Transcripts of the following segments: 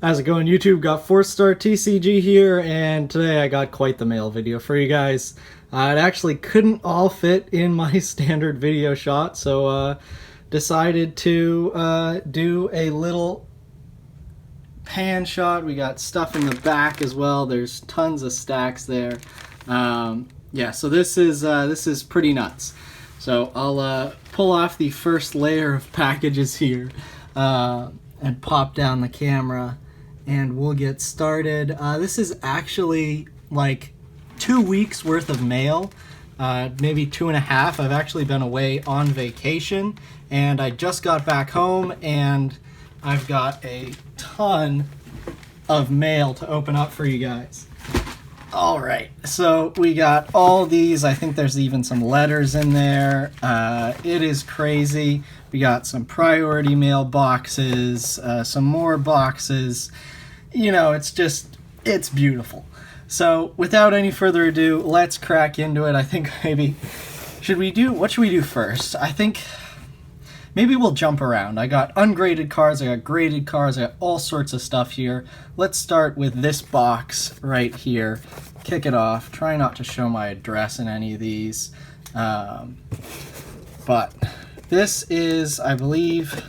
How's it going, YouTube? Got FourthStarTCG here, and today I got quite the mail video for you guys. It actually couldn't all fit in my standard video shot, so decided to do a little pan shot. We got stuff in the back as well. There's tons of stacks there. Yeah, so this is pretty nuts. So I'll pull off the first layer of packages here and pop down the camera, and we'll get started. This is actually like 2 weeks worth of mail, maybe 2.5. I've actually been away on vacation, and I just got back home, and I've got a ton of mail to open up for you guys. All right, so we got all these. I think there's even some letters in there. It is crazy. We got some priority mail boxes, some more boxes. You know, it's beautiful. So without any further ado, let's crack into it. I think maybe, what should we do first? I think maybe we'll jump around. I got ungraded cards, I got graded cards, I got all sorts of stuff here. Let's start with this box right here. Kick it off. Try not to show my address in any of these. But this is, I believe,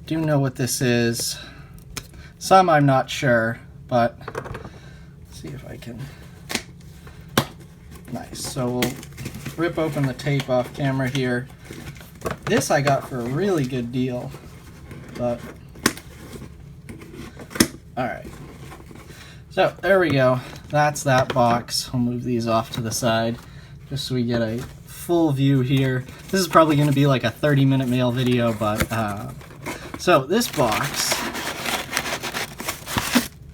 do know what this is. Some I'm not sure, but let's see if I can. Nice. So we'll rip open the tape off camera here. This I got for a really good deal, but alright. So there we go. That's that box. I'll move these off to the side just so we get a full view here. This is probably going to be like a 30-minute mail video, but so this box,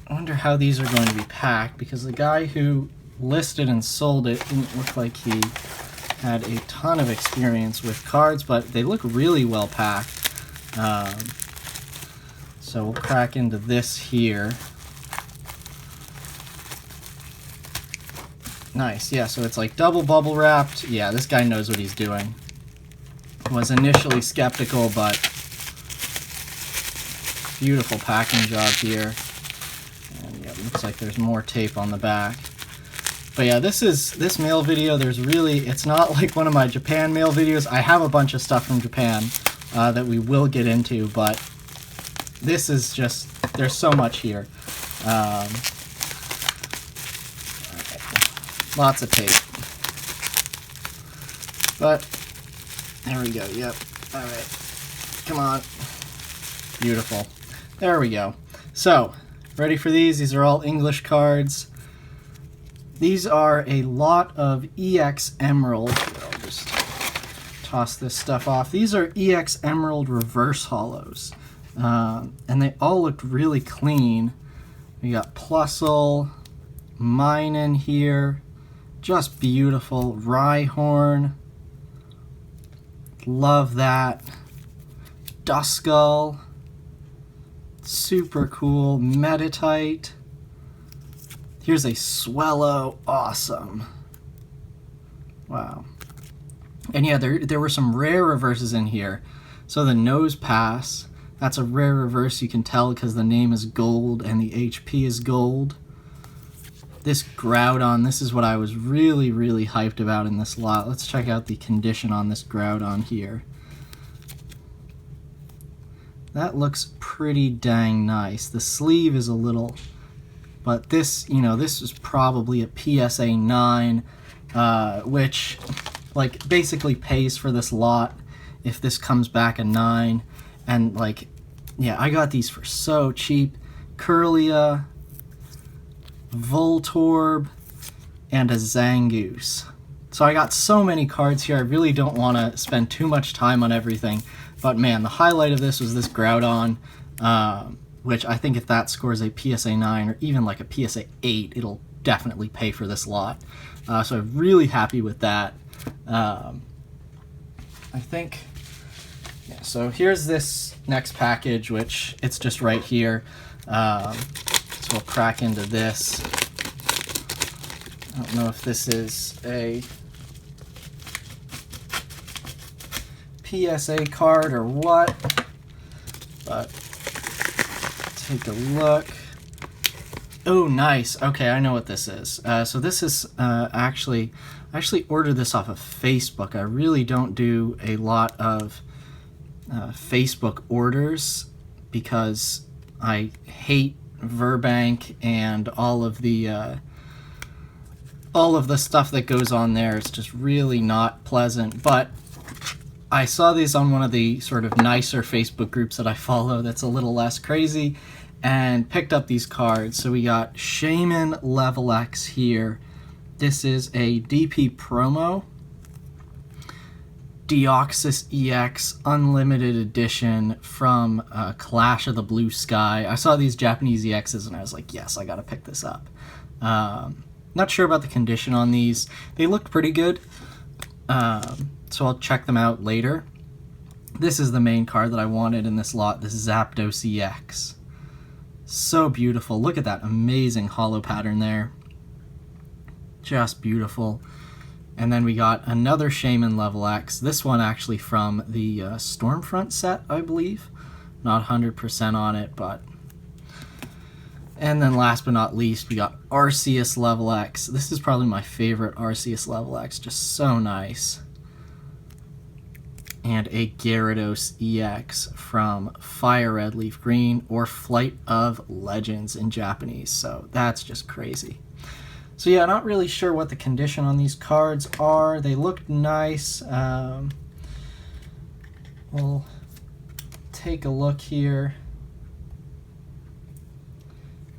I wonder how these are going to be packed, because the guy who listed and sold it didn't look like he had a ton of experience with cards, but they look really well packed. So we'll crack into this here. Nice, yeah, so it's like double bubble wrapped. Yeah, this guy knows what he's doing. Was initially skeptical, but beautiful packing job here. And yeah, it looks like there's more tape on the back. But yeah, this mail video, it's not like one of my Japan mail videos. I have a bunch of stuff from Japan that we will get into, but this is just, there's so much here. Lots of tape. But, there we go, yep. Alright, come on. Beautiful. There we go. So, ready for these? These are all English cards. These are a lot of EX Emerald. I'll just toss this stuff off. These are EX Emerald reverse hollows. And they all looked really clean. We got Plusle, mine in here. Just beautiful. Rhyhorn. Love that. Duskull. Super cool. Meditite. Here's a Swellow. Awesome. Wow. And yeah, there were some rare reverses in here. So the Nose Pass, that's a rare reverse, you can tell because the name is gold and the HP is gold. This Groudon, this is what I was really, really hyped about in this lot. Let's check out the condition on this Groudon here. That looks pretty dang nice. The sleeve is a little, but this, you know, this is probably a PSA 9, which, like, basically pays for this lot if this comes back a 9. And, like, yeah, I got these for so cheap. Kirlia, Voltorb, and a Zangoose. So I got so many cards here. I really don't want to spend too much time on everything. But man, the highlight of this was this Groudon, which I think if that scores a PSA 9 or even like a PSA 8, it'll definitely pay for this lot. So I'm really happy with that. I think, yeah, so here's this next package, which it's just right here. So we'll crack into this. I don't know if this is a PSA card or what, but take a look. Oh, nice. Okay, I know what this is. So this is I actually ordered this off of Facebook. I really don't do a lot of Facebook orders because I hate Verbank and all of the stuff that goes on there. It's just really not pleasant. But I saw these on one of the sort of nicer Facebook groups that I follow that's a little less crazy, and picked up these cards. So we got Shaman Level X here. This is a DP promo. Deoxys EX Unlimited Edition from Clash of the Blue Sky. I saw these Japanese EXs and I was like, yes, I gotta pick this up. Not sure about the condition on these. They looked pretty good, so I'll check them out later. This is the main card that I wanted in this lot, this Zapdos EX. So beautiful. Look at that amazing hollow pattern there. Just beautiful. And then we got another Shaman Level X. This one actually from the Stormfront set, I believe. Not 100% on it, but... And then last but not least, we got Arceus Level X. This is probably my favorite Arceus Level X. Just so nice. And a Gyarados EX from Fire Red Leaf Green, or Flight of Legends in Japanese. So that's just crazy. So yeah, not really sure what the condition on these cards are. They look nice. We'll take a look here.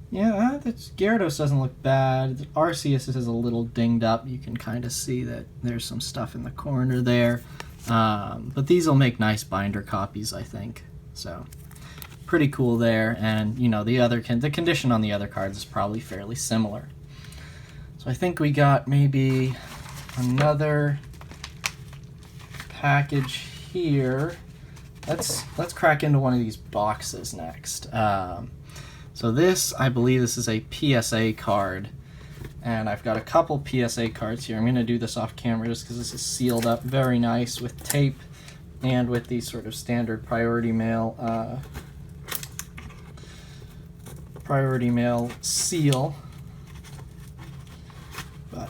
Yeah, Gyarados doesn't look bad. Arceus is a little dinged up. You can kind of see that there's some stuff in the corner there. But these will make nice binder copies, I think. So pretty cool there. And you know, the condition on the other cards is probably fairly similar. So I think we got maybe another package here. Let's crack into one of these boxes next. So this, I believe this is a PSA card. And I've got a couple PSA cards here. I'm going to do this off camera just because this is sealed up very nice with tape and with the sort of standard priority mail seal. But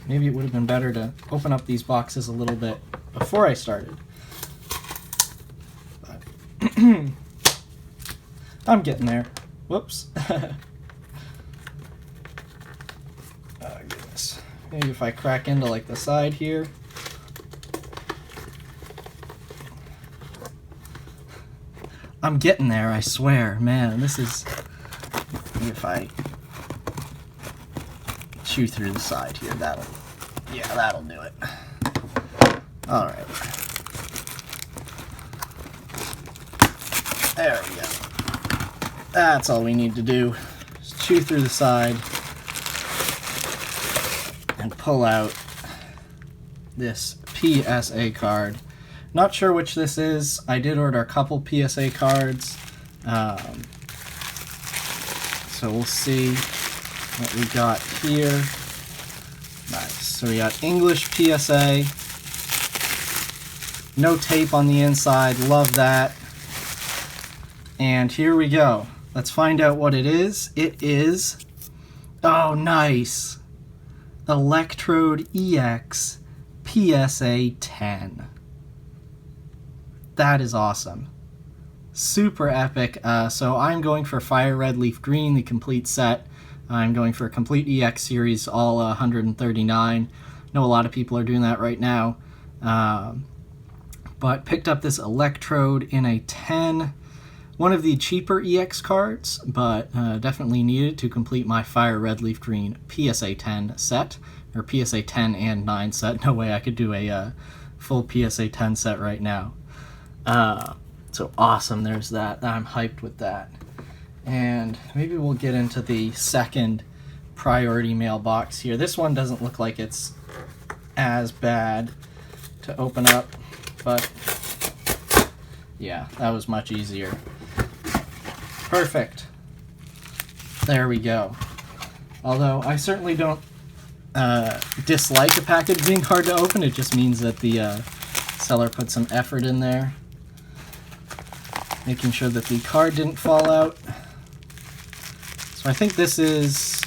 maybe it would have been better to open up these boxes a little bit before I started. But I'm getting there. Whoops. Oh, goodness. Maybe if I crack into like the side here. I'm getting there, I swear. Man, this is... Maybe if I chew through the side here, that'll do it. Alright. There we go. That's all we need to do. Just chew through the side and pull out this PSA card. Not sure which this is. I did order a couple PSA cards. So we'll see what we got here. Nice. So we got English PSA. No tape on the inside. Love that. And here we go. Let's find out what it is. It is... Oh, nice. Electrode EX PSA 10. That is awesome. Super epic. So I'm going for Fire Red Leaf Green, the complete set. I'm going for a complete EX series, all 139. I know a lot of people are doing that right now. But picked up this Electrode in a 10. One of the cheaper EX cards, but definitely needed to complete my Fire Red Leaf Green PSA 10 set, or PSA 10 and 9 set. No way I could do a full PSA 10 set right now. So awesome, there's that. I'm hyped with that. And maybe we'll get into the second priority mailbox here. This one doesn't look like it's as bad to open up, but yeah, that was much easier. Perfect. There we go. Although I certainly don't dislike a package being hard to open, it just means that the seller put some effort in there. making sure that the card didn't fall out. So I think this is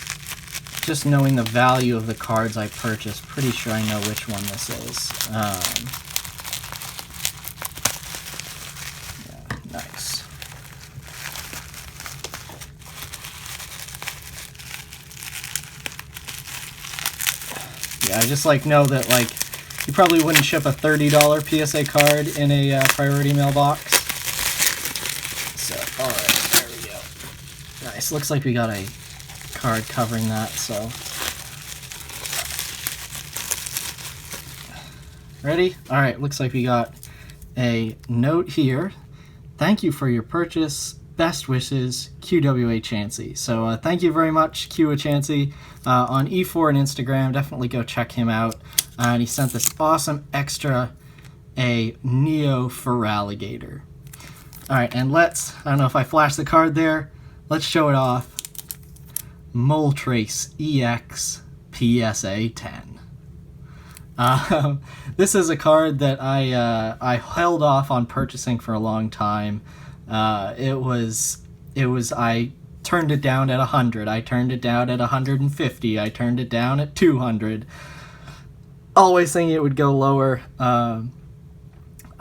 just knowing the value of the cards I purchased. Pretty sure I know which one this is. Yeah, nice. Yeah, I just like know that like you probably wouldn't ship a $30 PSA card in a priority mailbox. So, all right, there we go. Nice. Looks like we got a card covering that. So, ready? All right. Looks like we got a note here. Thank you for your purchase. Best wishes, QWA Chansey. So thank you very much, QWA Chansey, on E4 and Instagram. Definitely go check him out. And he sent this awesome extra, a Neo Feraligatr. All right, and let's, I don't know if I flashed the card there, let's show it off. Moltres EX PSA 10. This is a card that I held off on purchasing for a long time. I turned it down at 100, I turned it down at 150, I turned it down at 200. Always thinking it would go lower. I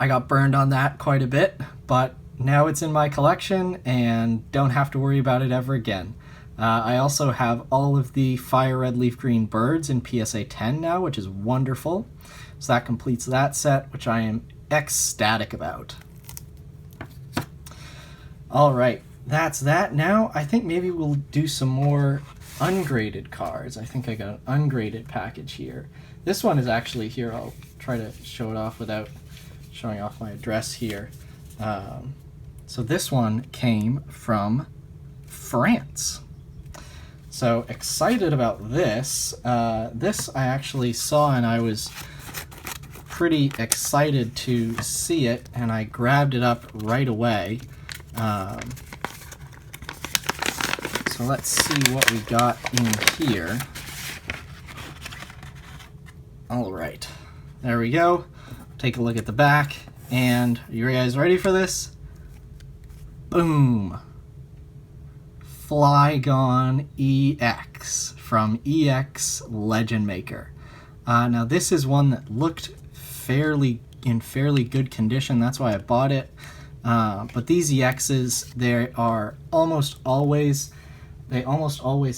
got burned on that quite a bit, but now it's in my collection and don't have to worry about it ever again. I also have all of the Fire Red Leaf Green birds in PSA 10 now, which is wonderful. So that completes that set, which I am ecstatic about. All right, that's that. Now I think maybe we'll do some more ungraded cards. I think I got an ungraded package here. This one is actually here. I'll try to show it off without showing off my address here. So this one came from France. So excited about this. This I actually saw and I was pretty excited to see it, and I grabbed it up right away. So let's see what we got in here. All right, there we go. Take a look at the back, and are you guys ready for this? Boom! Flygon EX from EX Legend Maker. Now this is one that looked in fairly good condition. That's why I bought it. But these EXs, they almost always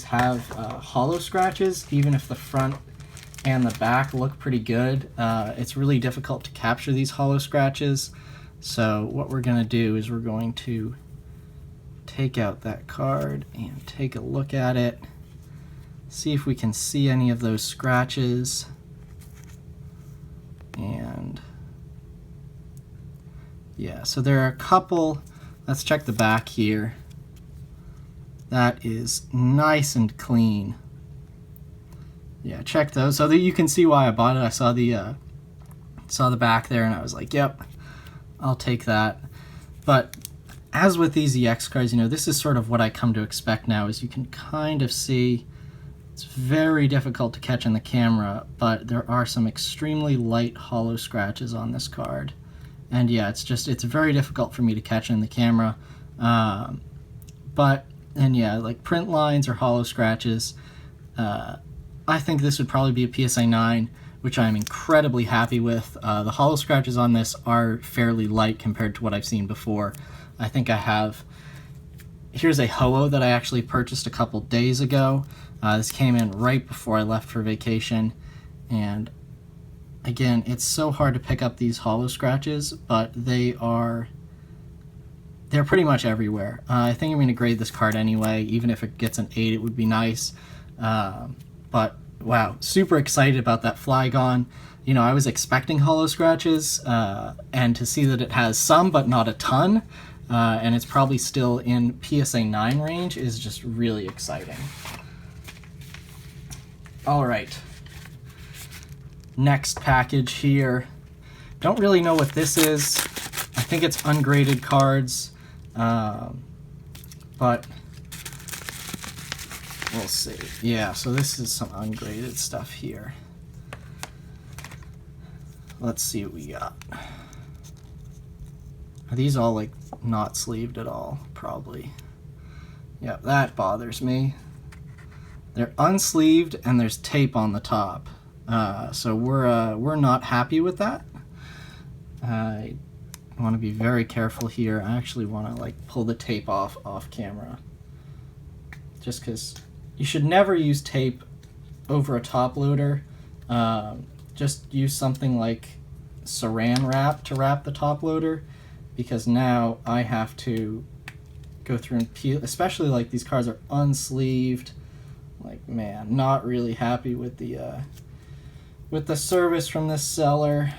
have hollow scratches, even if the front and the back look pretty good. It's really difficult to capture these hollow scratches. So what we're going to do is we're going to take out that card and take a look at it, see if we can see any of those scratches. And yeah, so there are a couple. Let's check the back here. That is nice and clean. Yeah, check those so that you can see why I bought it. I saw the back there and I was like, yep, I'll take that. But as with these EX cards, you know, this is sort of what I come to expect now. Is you can kind of see it's very difficult to catch in the camera, but there are some extremely light hollow scratches on this card. And yeah, it's very difficult for me to catch in the camera. And yeah, like print lines or hollow scratches, I think this would probably be a PSA 9, which I'm incredibly happy with. The hollow scratches on this are fairly light compared to what I've seen before. I think I have, here's a Ho-Oh that I actually purchased a couple days ago. This came in right before I left for vacation, and again, it's so hard to pick up these hollow scratches, but they're pretty much everywhere. I think I'm going to grade this card anyway. Even if it gets an 8, it would be nice. But wow, super excited about that Flygon. You know, I was expecting hollow scratches, and to see that it has some but not a ton, and it's probably still in PSA 9 range is just really exciting. All right. Next package here. Don't really know what this is. I think it's ungraded cards, but we'll see. Yeah, so this is some ungraded stuff here. Let's see what we got. Are these all like not sleeved at all, probably. Yeah, that bothers me. They're unsleeved and there's tape on the top. So we're not happy with that. I want to be very careful here. I actually want to like pull the tape off camera, just because you should never use tape over a top loader. Just use something like saran wrap to wrap the top loader, because now I have to go through and peel, especially like these cards are unsleeved. Like, man, not really happy with the service from this seller.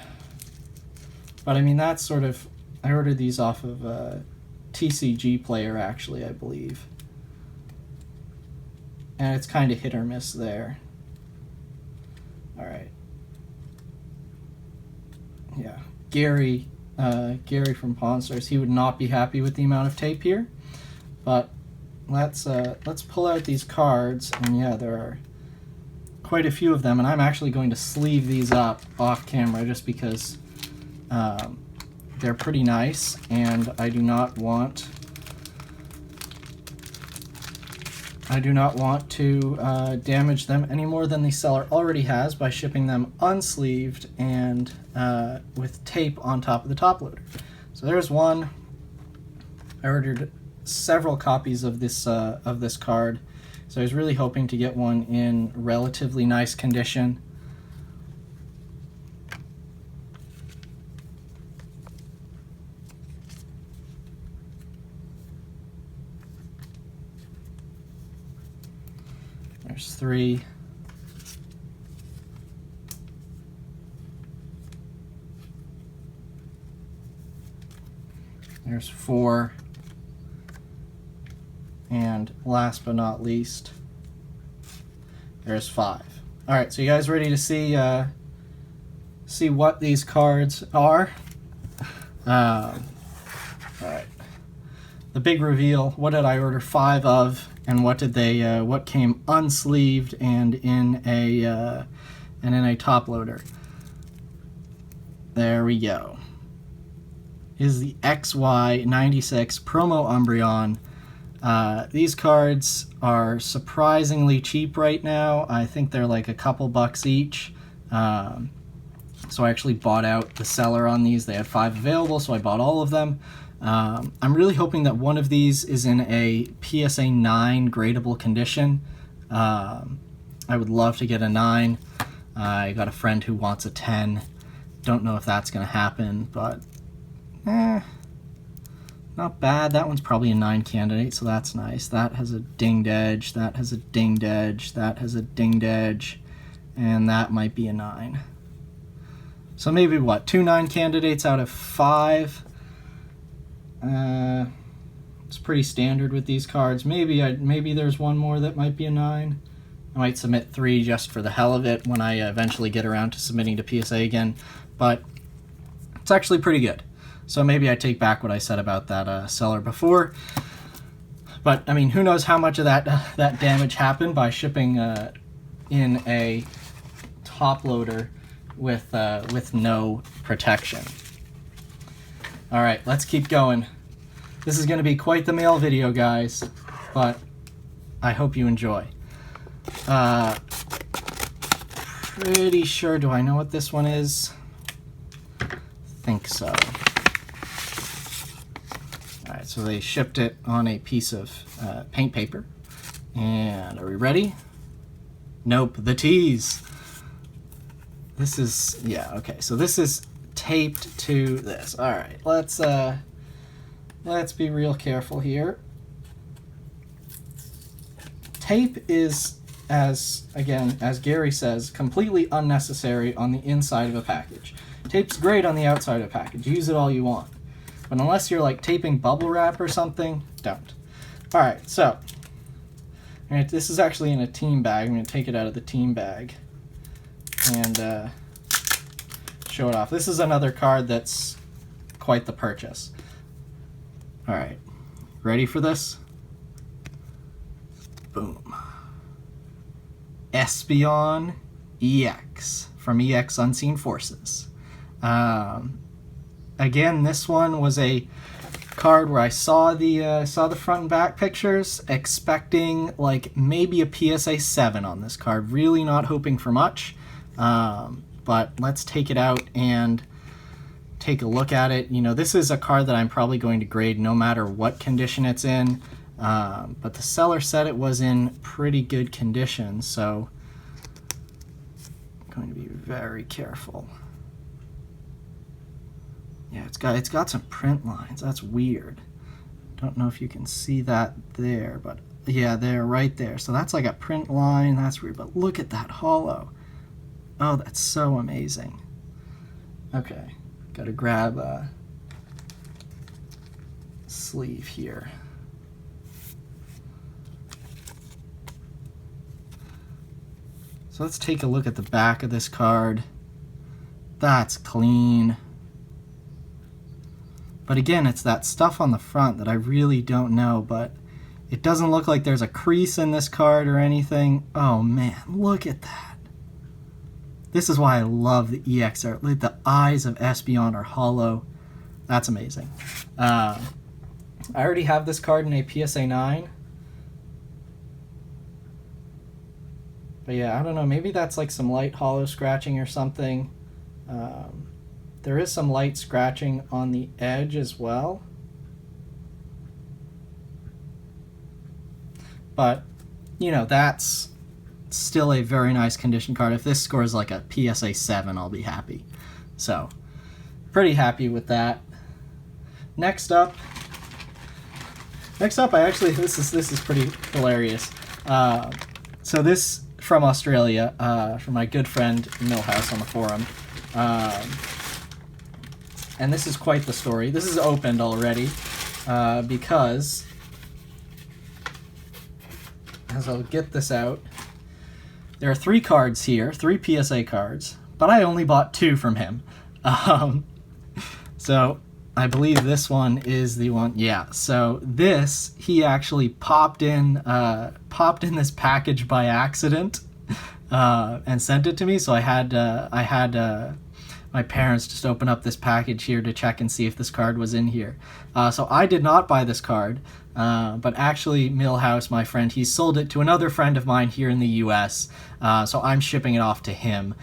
But I mean, that's sort of, I ordered these off of TCG Player, actually, I believe. And it's kind of hit or miss there. All right. Yeah, Gary from Pawn Stars, he would not be happy with the amount of tape here. But let's pull out these cards, and yeah, there are quite a few of them, and I'm actually going to sleeve these up off camera just because they're pretty nice, and I do not want to damage them any more than the seller already has by shipping them unsleeved and with tape on top of the top loader. So there's one. I ordered several copies of this card, so I was really hoping to get one in relatively nice condition. There's 3. There's 4. And last but not least, there's 5. All right, so you guys ready to see what these cards are? All right. The big reveal. What did I order 5 of, and what did they? What came unsleeved and in a top loader? There we go. Is the XY96 Promo Umbreon. These cards are surprisingly cheap right now. I think they're like a couple bucks each. So I actually bought out the seller on these. They had 5 available, so I bought all of them. I'm really hoping that one of these is in a PSA 9 gradable condition. I would love to get a 9. I got a friend who wants a 10. Don't know if that's going to happen, but not bad. That one's probably a 9 candidate, so that's nice. That has a dinged edge, that has a dinged edge, that has a dinged edge, and that might be a 9. So maybe what, 2 9 candidates out of 5? It's pretty standard with these cards. Maybe there's one more that might be a 9. I might submit 3 just for the hell of it when I eventually get around to submitting to PSA again, but it's actually pretty good. So maybe I take back what I said about that seller before. But I mean, who knows how much of that damage happened by shipping in a top loader with no protection. All right, let's keep going. This is going to be quite the mail video, guys, but I hope you enjoy. Pretty sure, do I know what this one is? Think so. Alright, so they shipped it on a piece of paint paper. And are we ready? Nope, the tease. This is, yeah, okay, so this is taped to this. Alright, let's be real careful here. Tape is, as Gary says, completely unnecessary on the inside of a package. Tape's great on the outside of a package. Use it all you want. But unless you're like taping bubble wrap or something, don't. Alright, so this is actually in a team bag. I'm going to take it out of the team bag and show it off. This is another card that's quite the purchase. Alright, ready for this? Boom. Espeon EX from EX Unseen Forces. Again, this one was a card where I saw the front and back pictures, expecting like maybe a PSA 7 on this card. Really not hoping for much, but let's take it out and take a look at it. You know, this is a card that I'm probably going to grade no matter what condition it's in, but the seller said it was in pretty good condition, so I'm going to be very careful. Yeah, it's got some print lines. That's weird. Don't know if you can see that there, but yeah, there, right there. So that's like a print line. That's weird, but look at that holo. Oh, that's so amazing. Okay, gotta grab a sleeve here. So let's take a look at the back of this card. That's clean. But again, it's that stuff on the front that I really don't know, but it doesn't look like there's a crease in this card or anything. Oh man, look at that. This is why I love the EX art. Like, the eyes of Espeon are hollow. That's amazing. I already have this card in a PSA 9. But yeah, I don't know, maybe that's like some light hollow scratching or something. There is some light scratching on the edge as well. But, you know, that's still a very nice condition card. If this scores like a PSA 7, I'll be happy. So, pretty happy with that. Next up, I actually, this is pretty hilarious. So this from Australia, from my good friend Millhouse on the forum. And this is quite the story. This is opened already, because, as I'll get this out, there are 3 cards here, 3 PSA cards, but I only bought 2 from him. So I believe this one is the one. Yeah. So this, he actually popped in this package by accident, and sent it to me. So I had my parents just open up this package here to check and see if this card was in here. So I did not buy this card, but actually Millhouse, my friend, he sold it to another friend of mine here in the US, so I'm shipping it off to him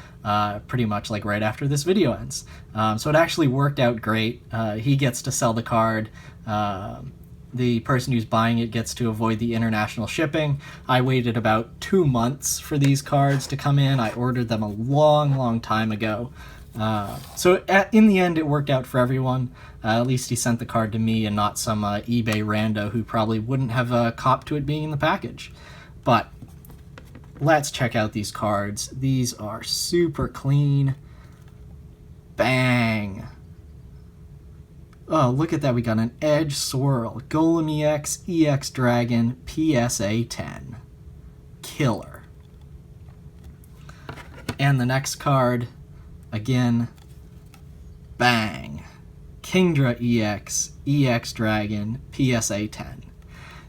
pretty much like right after this video ends. So it actually worked out great. He gets to sell the card. The person who's buying it gets to avoid the international shipping. I waited about 2 months for these cards to come in. I ordered them a long time ago. So in the end, it worked out for everyone. At least he sent the card to me and not some eBay rando who probably wouldn't have copped to it being in the package. But let's check out these cards. These are super clean. Bang. Oh, look at that. We got an Edge Swirl, Golem EX, EX Dragon, PSA 10. Killer. And the next card, again, bang. Kingdra EX, EX Dragon, PSA 10.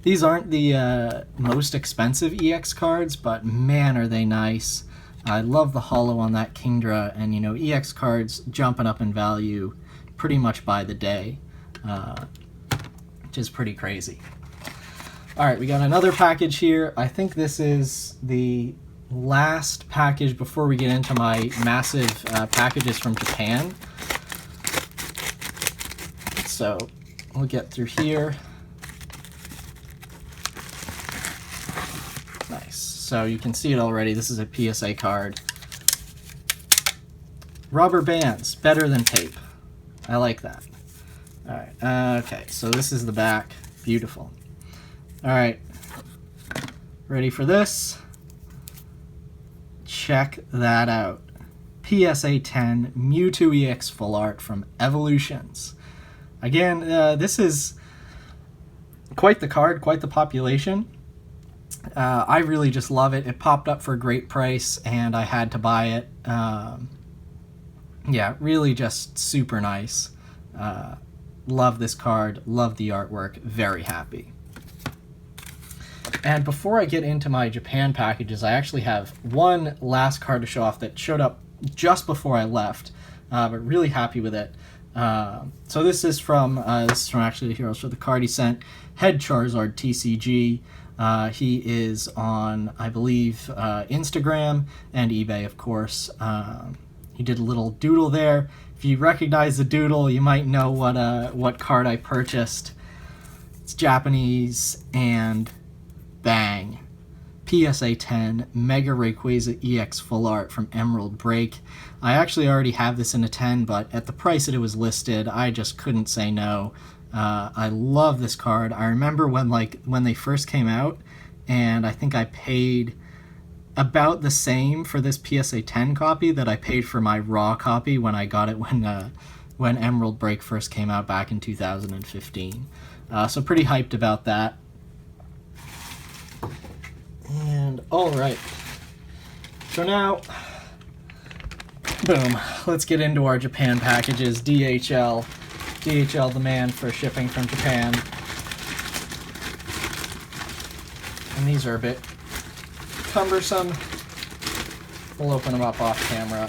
These aren't the most expensive EX cards, but man, are they nice. I love the holo on that Kingdra, and you know, EX cards jumping up in value pretty much by the day, which is pretty crazy. All right, we got another package here. I think this is the last package before we get into my massive packages from Japan. So we'll get through here. Nice. So you can see it already. This is a PSA card. Rubber bands, better than tape. I like that. All right. Okay, so this is the back. Beautiful. All right. Ready for this? Check that out. PSA 10 Mewtwo EX Full Art from Evolutions. Again, this is quite the card, quite the population. I really just love it. It popped up for a great price, and I had to buy it. Yeah, really just super nice. Love this card, love the artwork, very happy. And before I get into my Japan packages, I actually have one last card to show off that showed up just before I left, but really happy with it. So this is from actually the Heroes for the card he sent, Head Charizard TCG. He is on, I believe, Instagram and eBay, of course. He did a little doodle there. If you recognize the doodle, you might know what card I purchased. It's Japanese, and bang. PSA 10 Mega Rayquaza EX Full Art from Emerald Break. I actually already have this in a 10, but at the price that it was listed, I just couldn't say no. I love this card. I remember when they first came out, and I think I paid about the same for this PSA 10 copy that I paid for my raw copy when I got it when Emerald Break first came out back in 2015. So pretty hyped about that. And alright, so now, boom, let's get into our Japan packages. DHL the man for shipping from Japan. And these are a bit cumbersome. We'll open them up off camera,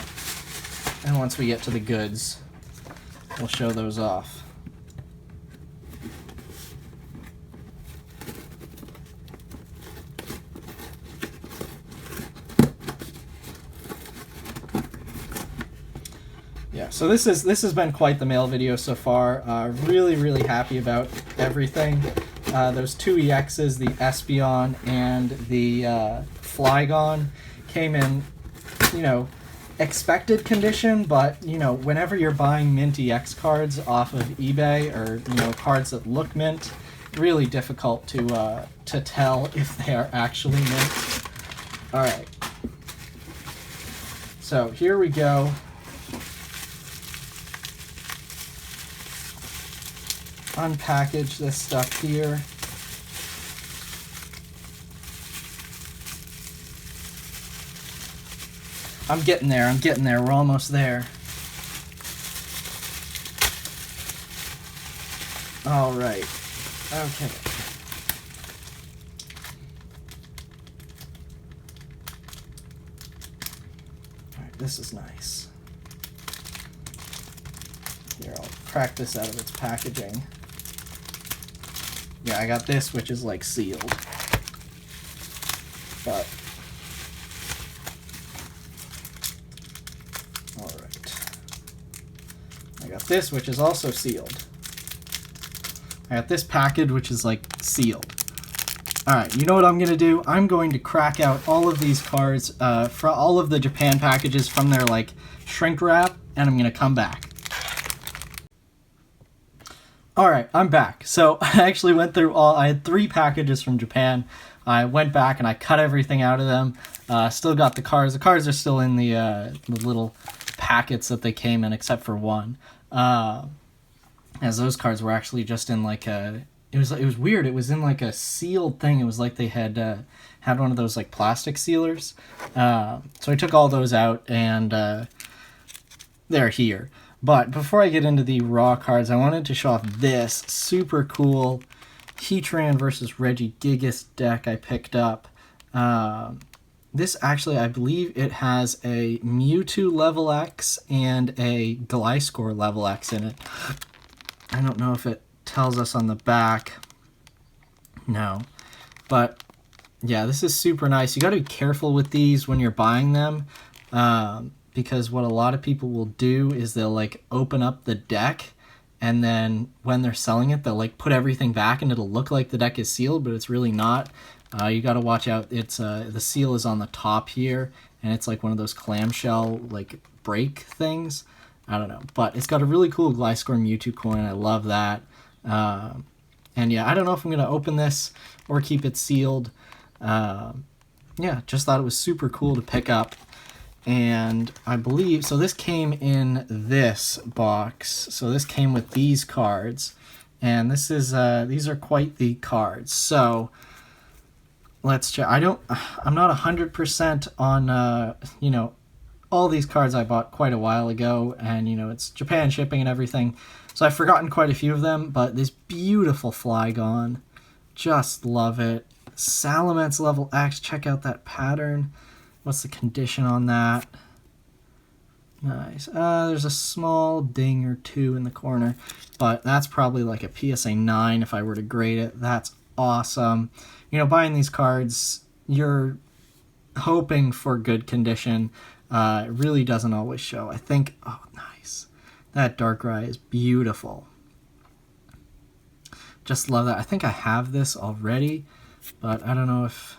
and once we get to the goods, we'll show those off. Yeah, so this has been quite the mail video so far. Really happy about everything. Those two EXs, the Espeon and the Flygon, came in, expected condition, but, whenever you're buying mint EX cards off of eBay, or, cards that look mint, really difficult to tell if they are actually mint. Alright. So, here we go. Unpackage this stuff here. I'm getting there, we're almost there. Alright, okay. Alright, this is nice. Here, I'll crack this out of its packaging. Yeah, I got this, which is like sealed. But alright. I got this, which is also sealed. I got this package, which is like sealed. Alright, you know what I'm going to do? I'm going to crack out all of these cards, for all of the Japan packages from their like shrink wrap, and I'm going to come back. Alright, I'm back. So I actually went through I had 3 packages from Japan. I went back and I cut everything out of them. Still got the cards. The cards are still in the little packets that they came in, except for one. As those cards were actually just in like a... It was weird. It was in like a sealed thing. It was like they had one of those like plastic sealers. So I took all those out, and they're here. But before I get into the raw cards, I wanted to show off this super cool Heatran versus Regigigas deck I picked up. This actually, I believe it has a Mewtwo level X and a Gliscor level X in it. I don't know if it tells us on the back. No. But yeah, this is super nice. You got to be careful with these when you're buying them. Because what a lot of people will do is they'll like open up the deck, and then when they're selling it, they'll like put everything back and it'll look like the deck is sealed, but it's really not. You got to watch out. It's the seal is on the top here, and it's like one of those clamshell like break things. I don't know, but it's got a really cool Gliscor Mewtwo coin. I love that. And yeah, I don't know if I'm gonna open this or keep it sealed. Yeah, just thought it was super cool to pick up. And I believe, so this came in this box. So this came with these cards. And this is, these are quite the cards. So let's check. I'm not 100% on, all these cards I bought quite a while ago. And, it's Japan shipping and everything. So I've forgotten quite a few of them. But this beautiful Flygon, just love it. Salamence level X, check out that pattern. What's the condition on that? Nice. There's a small ding or two in the corner, but that's probably like a PSA 9 if I were to grade it. That's awesome. You know, buying these cards, you're hoping for good condition. It really doesn't always show. I think, oh, nice. That Darkrai is beautiful. Just love that. I think I have this already, but I don't know if...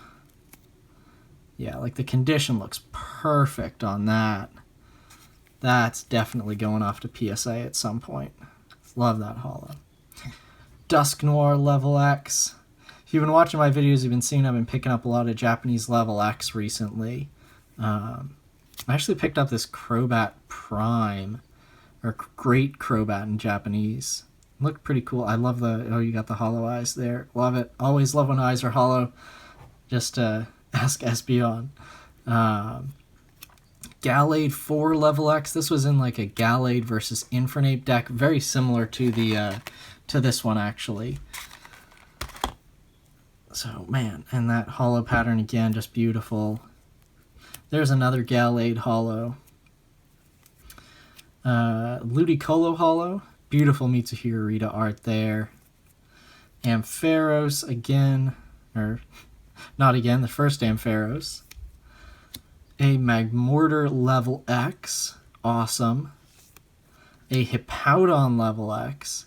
Yeah, like the condition looks perfect on that. That's definitely going off to PSA at some point. Love that holo. Dusk Noir level X. If you've been watching my videos, you've been seeing I've been picking up a lot of Japanese level X recently. I actually picked up this Crobat Prime, or Great Crobat in Japanese. Looked pretty cool. I love the, oh, you got the hollow eyes there. Love it. Always love when eyes are hollow. Just ask Espeon. Gallade 4 level X. This was in like a Gallade versus Infernape deck, very similar to the to this one actually. So man, and that hollow pattern again, just beautiful. There's another Gallade hollow. Ludicolo hollow, beautiful Mitsuhiro Rita art there. Ampharos again, or not again, the first Ampharos. A Magmortar level X, awesome. A Hippowdon level X,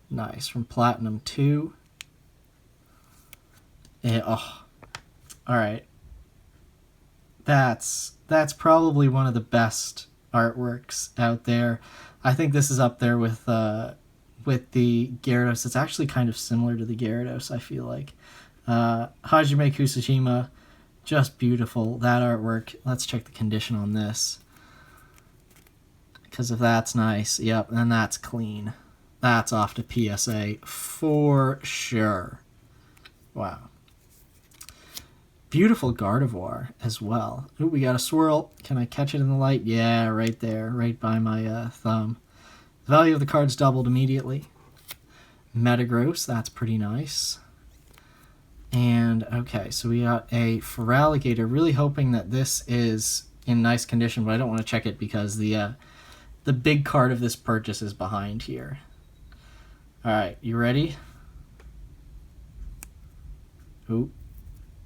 nice, from Platinum 2. Oh, alright. That's probably one of the best artworks out there. I think this is up there with the Gyarados. It's actually kind of similar to the Gyarados, I feel like. Hajime Kusashima, just beautiful. That artwork. Let's check the condition on this. Because if that's nice, yep, and that's clean. That's off to PSA for sure. Wow. Beautiful Gardevoir as well. Ooh, we got a swirl. Can I catch it in the light? Yeah, right there, right by my thumb. The value of the card's doubled immediately. Metagross, that's pretty nice. And, okay, so we got a Feraligatr. Really hoping that this is in nice condition, but I don't want to check it because the big card of this purchase is behind here. Alright, you ready? Ooh.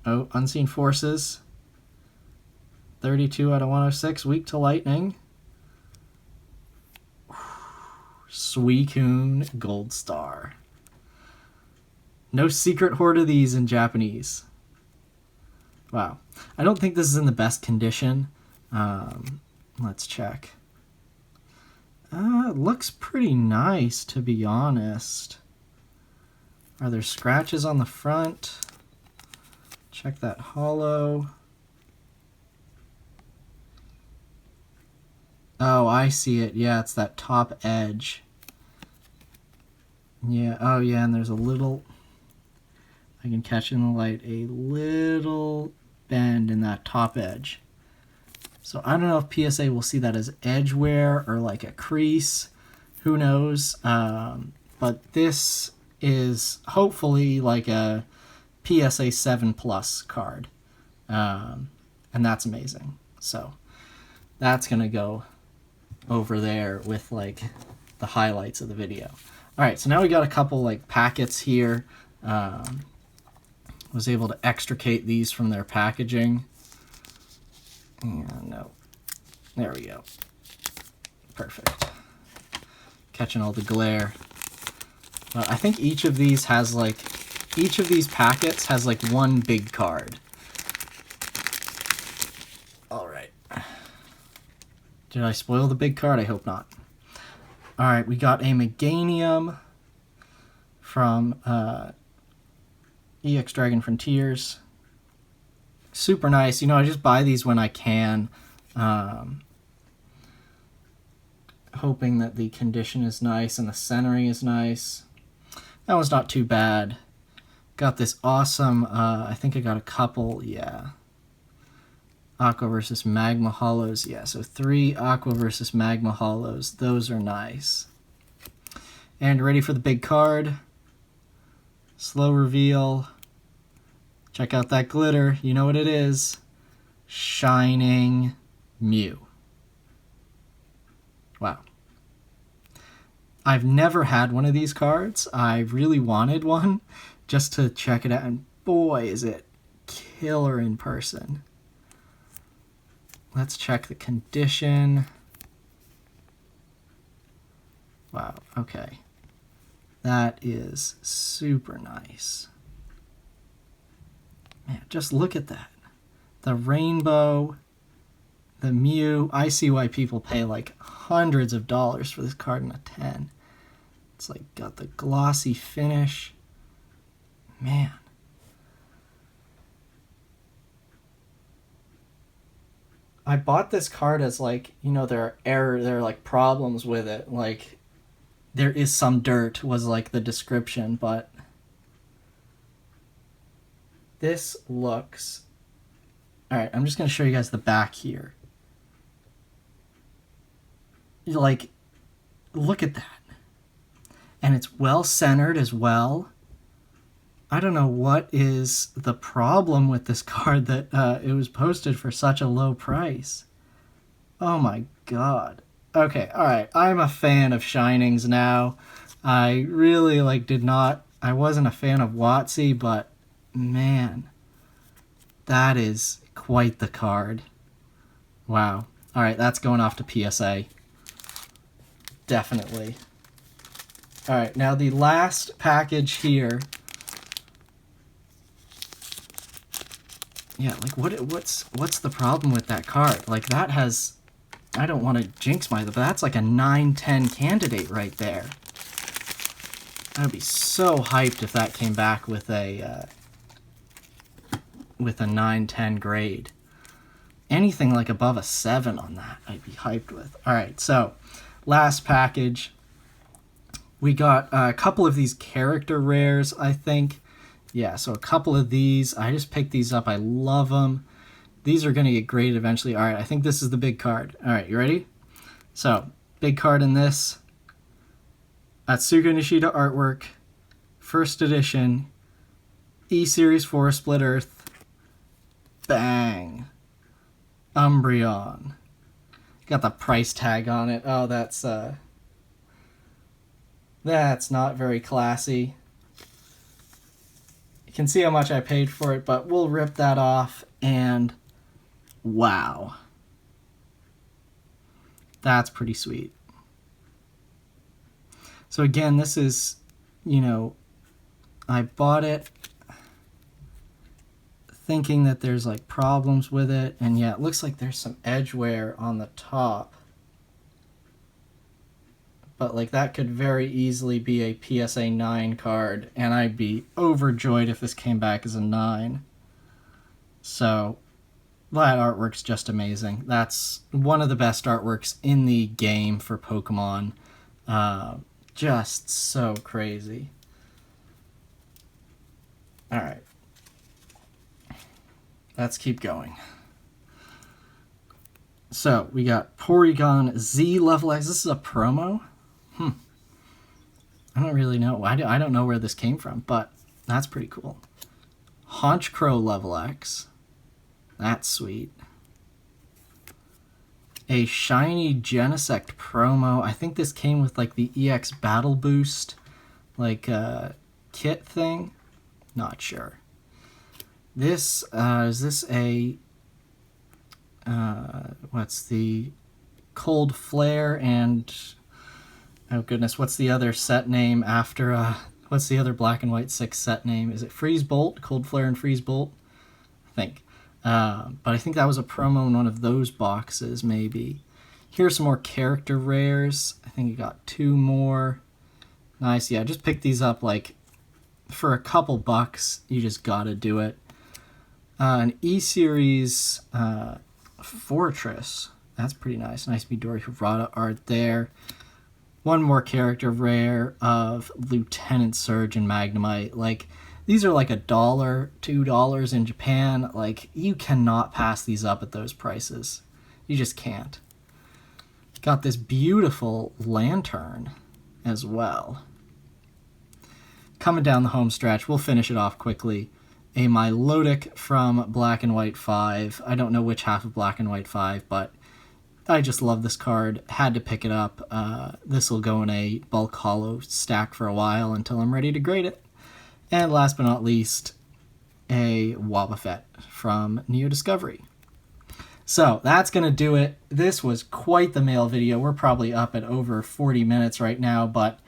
Oh, Unseen Forces. 32 out of 106, weak to lightning. Suicune Gold Star. No secret horde of these in Japanese. Wow. I don't think this is in the best condition. Let's check. It looks pretty nice, to be honest. Are there scratches on the front? Check that hollow. Oh, I see it. Yeah, it's that top edge. Yeah, oh yeah, and there's a little... I can catch in the light a little bend in that top edge. So I don't know if PSA will see that as edge wear or like a crease. Who knows? But this is hopefully like a PSA 7+ card. And that's amazing. So that's going to go over there with like the highlights of the video. All right, so now we got a couple like packets here. Was able to extricate these from their packaging. And no, there we go. Perfect. Catching all the glare. I think each of these has like, each of these packets has like one big card. All right. Did I spoil the big card? I hope not. All right, we got a Meganium from EX Dragon Frontiers. Super nice. You know, I just buy these when I can. Hoping that the condition is nice and the centering is nice. That one's not too bad. Got this awesome, I think I got a couple, yeah. Aqua versus Magma Hollows, yeah, so 3 Aqua versus Magma Hollows. Those are nice. And ready for the big card. Slow reveal. Check out that glitter. You know what it is. Shining Mew. Wow. I've never had one of these cards. I really wanted one just to check it out, and boy, is it killer in person. Let's check the condition. Wow, okay. That is super nice. Man, just look at that. The rainbow, the Mew. I see why people pay like hundreds of dollars for this card in a 10. It's like got the glossy finish. Man. I bought this card as like, you know, there are like problems with it. Like there is some dirt was like the description, but this looks... Alright, I'm just going to show you guys the back here. Like, look at that. And it's well centered as well. I don't know what is the problem with this card that it was posted for such a low price. Oh my god. Okay, alright, I'm a fan of Shinings now. I really I wasn't a fan of WotC, but man, that is quite the card. Wow. Alright, that's going off to PSA. Definitely. Alright, now the last package here. Yeah, like what's the problem with that card? Like that has... I don't want to jinx myself, but that's like a 9-10 candidate right there. I'd be so hyped if that came back with a 9-10 grade. Anything like above a 7 on that, I'd be hyped with. Alright, so last package. We got a couple of these character rares, I think. Yeah, so a couple of these. I just picked these up. I love them. These are going to get graded eventually. Alright, I think this is the big card. Alright, you ready? So, big card in this. Atsuko Nishida artwork. First edition. E-Series 4 Split Earth. Bang. Umbreon. Got the price tag on it. Oh, that's not very classy. You can see how much I paid for it, but we'll rip that off, and wow. That's pretty sweet. So again, this is, you know, I bought it thinking that there's like problems with it, and yeah, it looks like there's some edge wear on the top. But like that could very easily be a PSA 9 card, and I'd be overjoyed if this came back as a 9. So that artwork's just amazing. That's one of the best artworks in the game for Pokemon. Just so crazy. Alright. Let's keep going. So, we got Porygon Z Level X. This is a promo? I don't really know. I don't know where this came from, but that's pretty cool. Honchkrow Level X. That's sweet. A shiny Genesect promo. I think this came with like the EX Battle Boost like kit thing. Not sure. This is this a what's the Cold Flare and oh goodness, what's the other set name after what's the other Black and White 6 set name? Is it Freeze Bolt? Cold Flare and Freeze Bolt? I think. But I think that was a promo in one of those boxes, maybe. Here's some more character rares. I think you got 2 more. Nice, yeah, just pick these up like for a couple bucks. You just gotta do it. An E-Series Fortress. That's pretty nice. Nice Midori Hirata art there. One more character rare of Lieutenant Surge and Magnemite. Like, these are like $1, $2 in Japan. Like, you cannot pass these up at those prices. You just can't. Got this beautiful Lantern as well. Coming down the home stretch, we'll finish it off quickly. A Milotic from Black and White 5. I don't know which half of Black and White 5, but I just love this card. Had to pick it up. This will go in a bulk holo stack for a while until I'm ready to grade it. And last but not least, a Wobbuffet from Neo Discovery. So that's going to do it. This was quite the mail video. We're probably up at over 40 minutes right now, but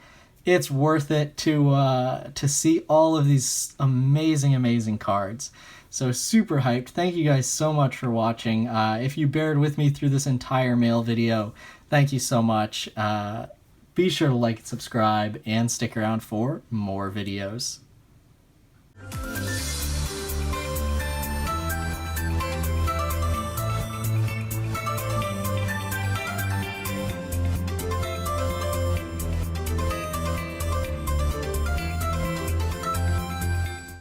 it's worth it to see all of these amazing cards. So super hyped. Thank you guys so much for watching. If you bared with me through this entire mail video, thank you so much. Be sure to like and subscribe and stick around for more videos.